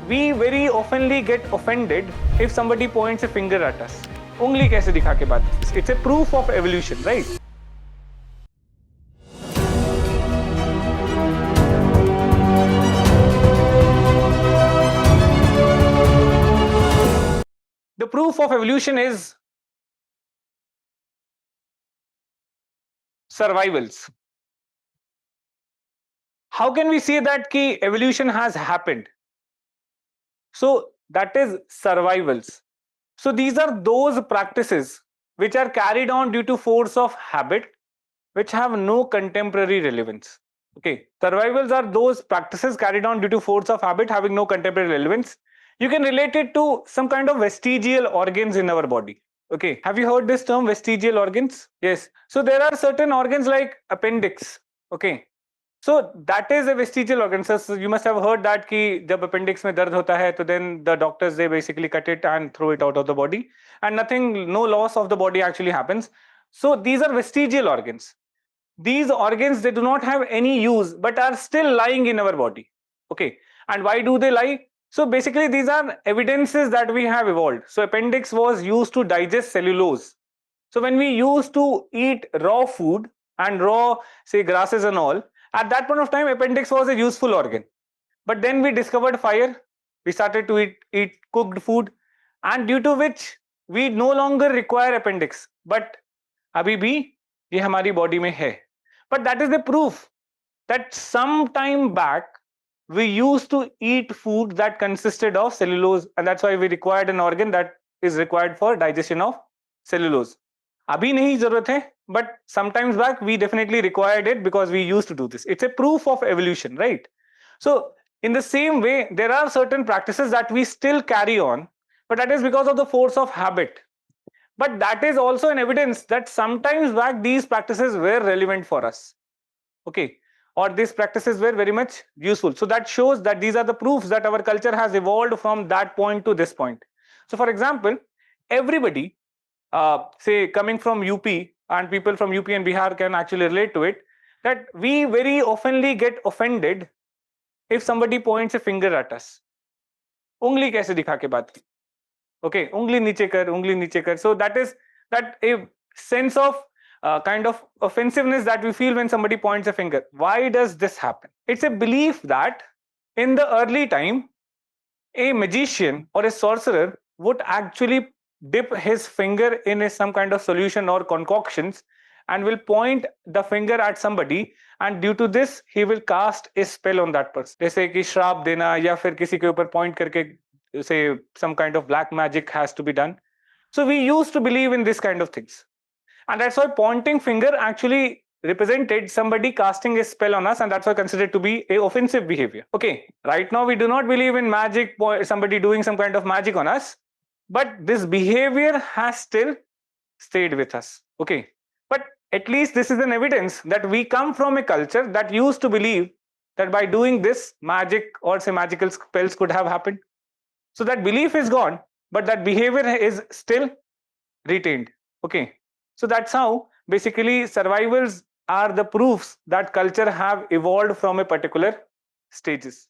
we very oftenly get offended if somebody points a finger at us. उंगली कैसे दिखा के बात? It's a proof of evolution, right? The proof of evolution is survivals. How can we say that ki evolution has happened? So that is survivals. So these are those practices which are carried on due to force of habit, which have no contemporary relevance. Okay, survivals are those practices carried on due to force of habit having no contemporary relevance. You can relate it to some kind of vestigial organs in our body. Okay, have you heard this term vestigial organs? Yes. So there are certain organs like appendix. Okay, so that is a vestigial organ. So you must have heard that कि जब appendix में दर्द होता है, तो then the doctors they basically cut it and throw it out of the body, and nothing, no loss of the body actually happens. So these are vestigial organs. These organs they do not have any use but are still lying in our body. Okay, and why do they lie? So basically these are evidences that we have evolved. So appendix was used to digest cellulose. So when we used to eat raw food and raw say grasses and all, at that point of time appendix was a useful organ. But then we discovered fire, we started to eat cooked food, and due to which we no longer require appendix. But अभी भी ये हमारी body में है. But that is the proof that some time back we used to eat food that consisted of cellulose, and that's why we required an organ that is required for digestion of cellulose. अभी नहीं जरूरत है, but sometimes back we definitely required it because we used to do this. It's a proof of evolution, right? So in the same way, there are certain practices that we still carry on, but that is because of the force of habit. But that is also an evidence that sometimes back these practices were relevant for us. Okay, or these practices were very much useful. So that shows that these are the proofs that our culture has evolved from that point to this point. So for example, everybody say coming from UP, and people from UP and Bihar can actually relate to it, that we very oftenly get offended if somebody points a finger at us. उंगली कैसे दिखा के बात? Okay, उंगली नीचे कर, उंगली नीचे कर. So that is that a sense of kind of offensiveness that we feel when somebody points a finger. Why does this happen? It's a belief that in the early time, a magician or a sorcerer would actually dip his finger in some kind of solution or concoctions and will point the finger at somebody, and due to this he will cast a spell on that person. जैसे कि श्राप देना या फिर किसी के ऊपर point करके say some kind of black magic has to be done. So we used to believe in this kind of things, and that's why pointing finger actually represented somebody casting a spell on us, and that's why considered to be a offensive behavior. Okay, right now we do not believe in magic, somebody doing some kind of magic on us, but this behavior has still stayed with us. Okay, but at least this is an evidence that we come from a culture that used to believe that by doing this magic or say magical spells could have happened. So that belief is gone, but that behavior is still retained. Okay, so that's how basically survivals are the proofs that culture have evolved from a particular stages.